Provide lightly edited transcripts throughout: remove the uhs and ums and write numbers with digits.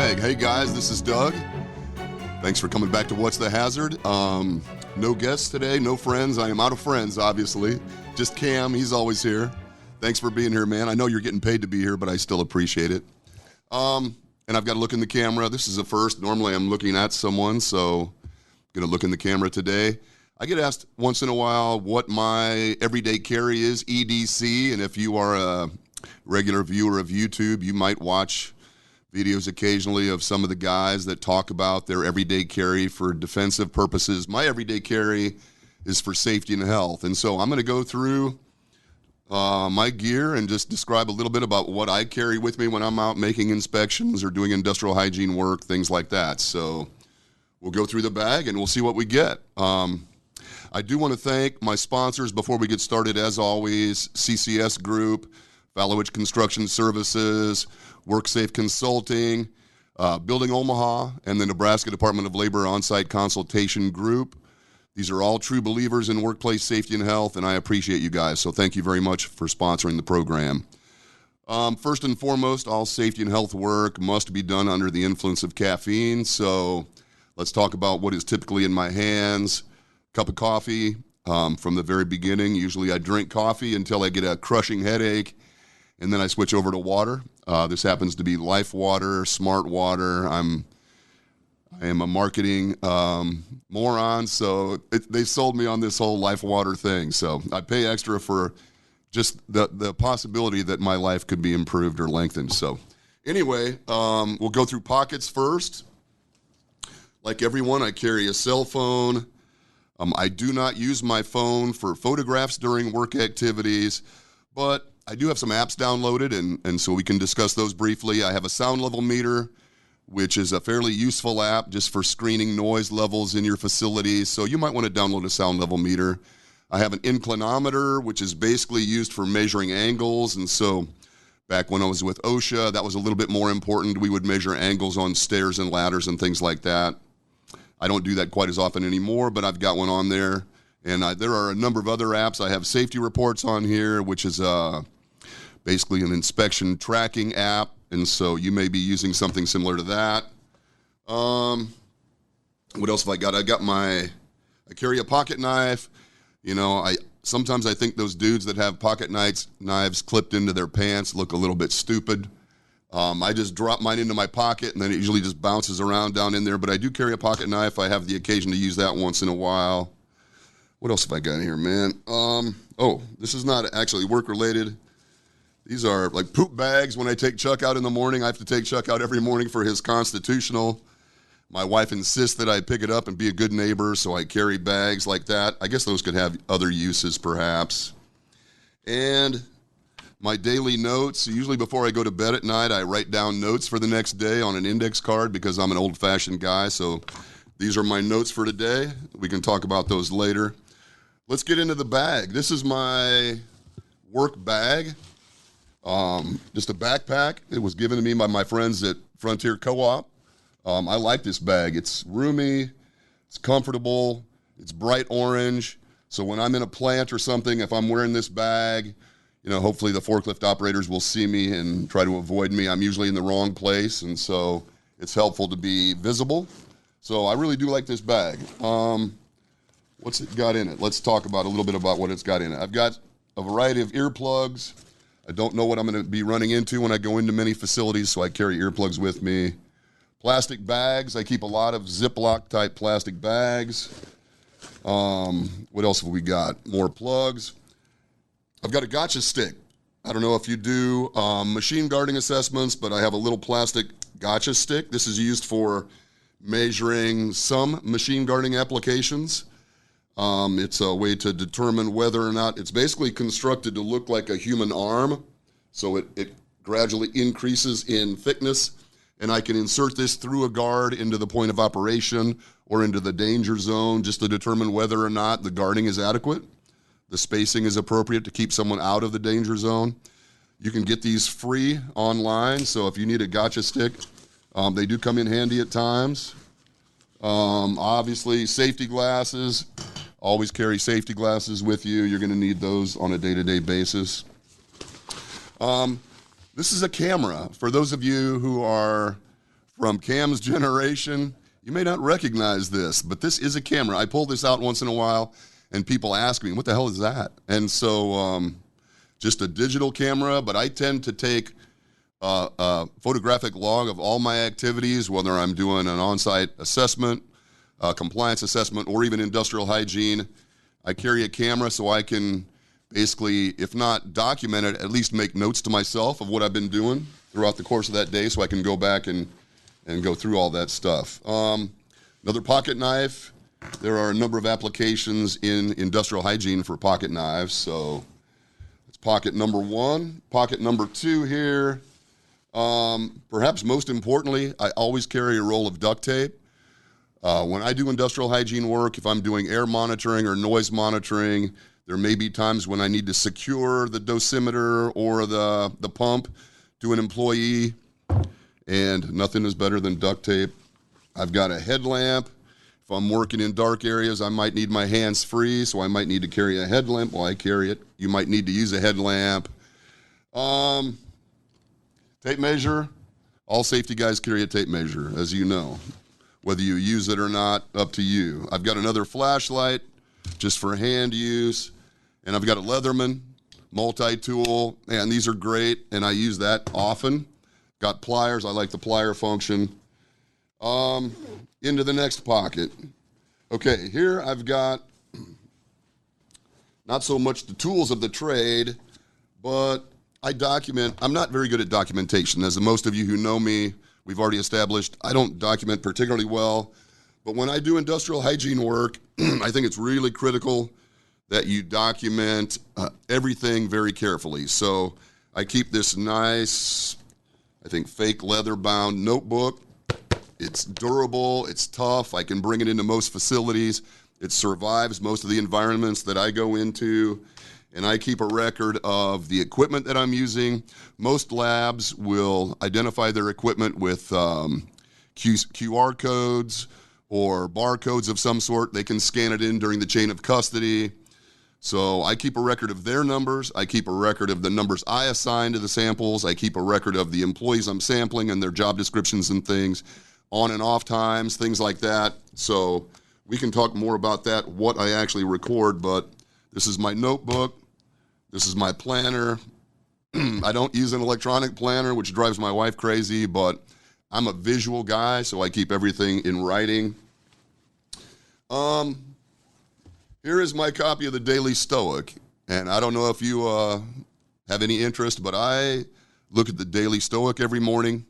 bag. Hey guys, this is Doug. Thanks for coming back to What's the Hazard. No guests today, no friends. I am out of friends, obviously. Just Cam, he's always here. Thanks for being here, man. I know you're getting paid to be here, but I still appreciate it. And I've got to look in the camera. This is a first. Normally I'm looking at someone, so I'm going to look in the camera today. I get asked once in a while what my everyday carry is, EDC, and if you are a regular viewer of YouTube, you might watch videos occasionally of some of the guys that talk about their everyday carry for defensive purposes. My everyday carry is for safety and health, and so I'm going to go through my gear and just describe a little bit about what I carry with me when I'm out making inspections or doing industrial hygiene work, things like that. So we'll go through the bag and we'll see what we get. I do want to thank my sponsors before we get started, as always: CCS Group, Falewitch Construction Services, WorkSafe Consulting, Building Omaha, and the Nebraska Department of Labor Onsite Consultation Group. These are all true believers in workplace safety and health, and I appreciate you guys. So thank you very much for sponsoring the program. First and foremost, all safety and health work must be done under the influence of caffeine. So let's talk about what is typically in my hands. Cup of coffee from the very beginning. Usually I drink coffee until I get a crushing headache, and then I switch over to water. This happens to be Life Water, Smart Water. I am a marketing moron, so they sold me on this whole Life Water thing. So I pay extra for just the possibility that my life could be improved or lengthened. So anyway, we'll go through pockets first. Like everyone, I carry a cell phone. I do not use my phone for photographs during work activities, but I do have some apps downloaded, and so we can discuss those briefly. I have a sound level meter, which is a fairly useful app just for screening noise levels in your facilities, so you might want to download a sound level meter. I have an inclinometer, which is basically used for measuring angles, and so back when I was with OSHA, that was a little bit more important. We would measure angles on stairs and ladders and things like that. I don't do that quite as often anymore, but I've got one on there. And there are a number of other apps. I have safety reports on here, which is basically an inspection tracking app. And so you may be using something similar to that. What else have I got? I carry a pocket knife. You know, sometimes I think those dudes that have pocket knives clipped into their pants look a little bit stupid. I just drop mine into my pocket, and then it usually just bounces around down in there. But I do carry a pocket knife. I have the occasion to use that once in a while. What else have I got in here, man? This is not actually work-related. These are like poop bags. When I take Chuck out in the morning, I have to take Chuck out every morning for his constitutional. My wife insists that I pick it up and be a good neighbor, so I carry bags like that. I guess those could have other uses, perhaps. And my daily notes. Usually before I go to bed at night, I write down notes for the next day on an index card because I'm an old-fashioned guy. So these are my notes for today. We can talk about those later. Let's get into the bag. This is my work bag, just a backpack. It was given to me by my friends at Frontier Co-op. I like this bag. It's roomy, it's comfortable, it's bright orange. So when I'm in a plant or something, if I'm wearing this bag, you know, hopefully the forklift operators will see me and try to avoid me. I'm usually in the wrong place, and so it's helpful to be visible. So I really do like this bag. What's it got in it? Let's talk about a little bit about what it's got in it. I've got a variety of earplugs. I don't know what I'm going to be running into when I go into many facilities, so I carry earplugs with me. Plastic bags. I keep a lot of Ziploc type plastic bags. What else have we got? More plugs. I've got a gotcha stick. I don't know if you do machine guarding assessments, but I have a little plastic gotcha stick. This is used for measuring some machine guarding applications. It's a way to determine whether or not it's basically constructed to look like a human arm. So it gradually increases in thickness, and I can insert this through a guard into the point of operation or into the danger zone just to determine whether or not the guarding is adequate. The spacing is appropriate to keep someone out of the danger zone. You can get these free online, so if you need a gotcha stick, they do come in handy at times. Obviously, safety glasses. Always carry safety glasses with you. You're going to need those on a day-to-day basis. This is a camera. For those of you who are from Cam's generation. You may not recognize this, but this is a camera. I pull this out once in a while, and people ask me, what the hell is that? And so just a digital camera, but I tend to take a photographic log of all my activities, whether I'm doing an on-site assessment, compliance assessment, or even industrial hygiene. I carry a camera so I can basically, if not document it, at least make notes to myself of what I've been doing throughout the course of that day so I can go back and go through all that stuff. Another pocket knife. There are a number of applications in industrial hygiene for pocket knives. So it's pocket number one. Pocket number two here. Perhaps most importantly, I always carry a roll of duct tape. When I do industrial hygiene work, if I'm doing air monitoring or noise monitoring, there may be times when I need to secure the dosimeter or the pump to an employee, and nothing is better than duct tape. I've got a headlamp. If I'm working in dark areas, I might need my hands free, so I might need to carry a headlamp while I carry it. You might need to use a headlamp. Tape measure. All safety guys carry a tape measure, as you know. Whether you use it or not, up to you. I've got another flashlight just for hand use, and I've got a Leatherman Multi-Tool. Man, these are great, and I use that often. Got pliers. I like the plier function. Into the next pocket. Okay, here I've got not so much the tools of the trade, but I document. I'm not very good at documentation. As most of you who know me, we've already established, I don't document particularly well. But when I do industrial hygiene work, I think it's really critical that you document everything very carefully. So I keep this nice, I think, fake leather-bound notebook. It's durable, it's tough, I can bring it into most facilities. It survives most of the environments that I go into, and I keep a record of the equipment that I'm using. Most labs will identify their equipment with QR codes or barcodes of some sort. They can scan it in during the chain of custody. So I keep a record of their numbers. I keep a record of the numbers I assign to the samples. I keep a record of the employees I'm sampling and their job descriptions and things, on and off times, things like that. So we can talk more about that, what I actually record, but this is my notebook. This is my planner. I don't use an electronic planner, which drives my wife crazy, but I'm a visual guy, so I keep everything in writing. Here is my copy of the Daily Stoic, and I don't know if you have any interest, but I look at the Daily Stoic every morning.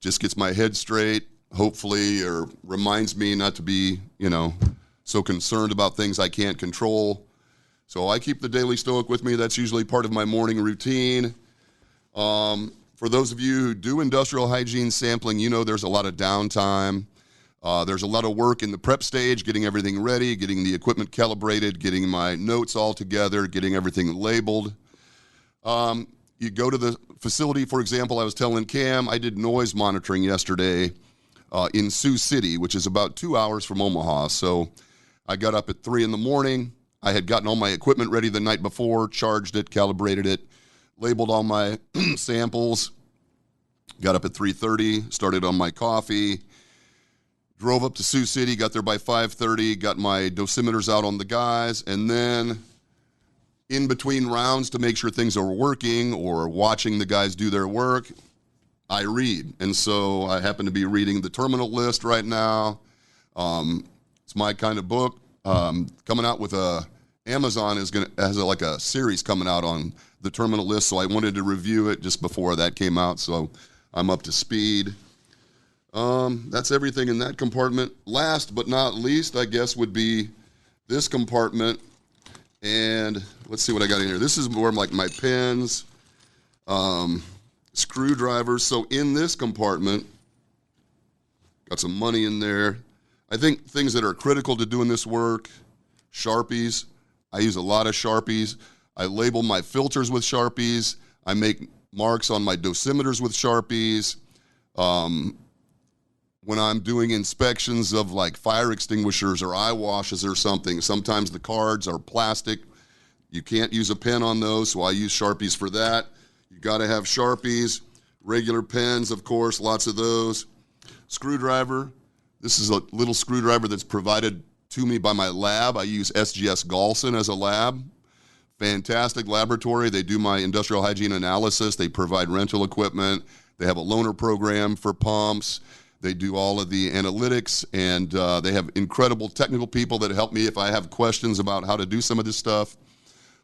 Just gets my head straight, hopefully, or reminds me not to be, so concerned about things I can't control. So I keep the Daily Stoic with me. That's usually part of my morning routine. For those of you who do industrial hygiene sampling, there's a lot of downtime. There's a lot of work in the prep stage, getting everything ready, getting the equipment calibrated, getting my notes all together, getting everything labeled. You go to the facility, for example, I was telling Cam, I did noise monitoring yesterday in Sioux City, which is about 2 hours from Omaha. So I got up at 3 in the morning. I had gotten all my equipment ready the night before, charged it, calibrated it, labeled all my samples, got up at 3:30, started on my coffee, drove up to Sioux City, got there by 5:30, got my dosimeters out on the guys, and then in between rounds to make sure things are working or watching the guys do their work, I read. And so I happen to be reading the terminal list right now. It's my kind of book. Coming out with Amazon has a series coming out on the terminal list, so I wanted to review it just before that came out, so I'm up to speed. That's everything in that compartment. Last but not least, I guess, would be this compartment. And let's see what I got in here. This is more like my pens, screwdrivers. So in this compartment, got some money in there. I think things that are critical to doing this work, Sharpies. I use a lot of Sharpies. I label my filters with Sharpies. I make marks on my dosimeters with Sharpies. When I'm doing inspections of like fire extinguishers or eye washes or something, sometimes the cards are plastic. You can't use a pen on those, so I use Sharpies for that. You got to have Sharpies, regular pens, of course, lots of those. Screwdriver. This is a little screwdriver that's provided to me by my lab. I use SGS Galson as a lab. Fantastic laboratory. They do my industrial hygiene analysis. They provide rental equipment. They have a loaner program for pumps. They do all of the analytics, and they have incredible technical people that help me if I have questions about how to do some of this stuff.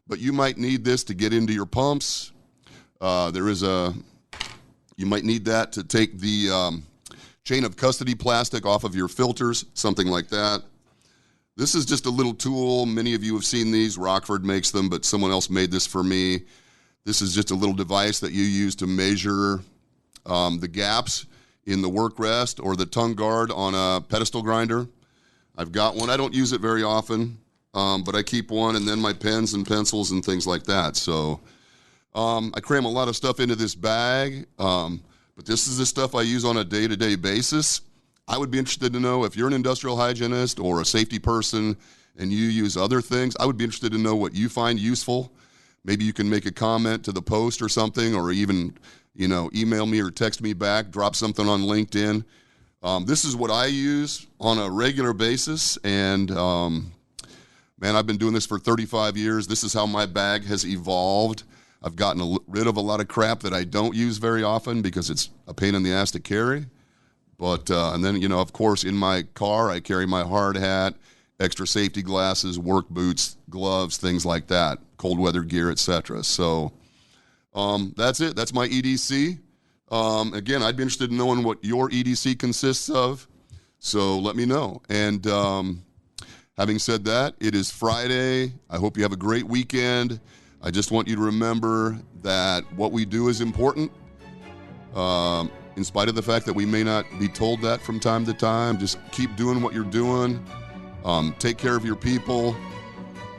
But you might need this to get into your pumps. You might need that to take the chain of custody plastic off of your filters, something like that. This is just a little tool. Many of you have seen these. Rockford makes them, but someone else made this for me. This is just a little device that you use to measure the gaps in the work rest or the tongue guard on a pedestal grinder. I've got one. I don't use it very often, but I keep one, and then my pens and pencils and things like that. So I cram a lot of stuff into this bag, but this is the stuff I use on a day-to-day basis. I would be interested to know if you're an industrial hygienist or a safety person and you use other things. I would be interested to know what you find useful. Maybe you can make a comment to the post or something, or even, email me or text me back, drop something on LinkedIn. This is what I use on a regular basis, and man, I've been doing this for 35 years. This is how my bag has evolved. I've gotten rid of a lot of crap that I don't use very often because it's a pain in the ass to carry. But, and then, of course, in my car, I carry my hard hat, extra safety glasses, work boots, gloves, things like that, cold weather gear, etc. So that's it. That's my EDC. Again, I'd be interested in knowing what your EDC consists of. So let me know. And having said that, it is Friday. I hope you have a great weekend. I just want you to remember that what we do is important. In spite of the fact that we may not be told that from time to time, just keep doing what you're doing. Take care of your people.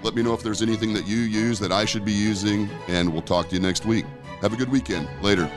Let me know if there's anything that you use that I should be using, and we'll talk to you next week. Have a good weekend. Later.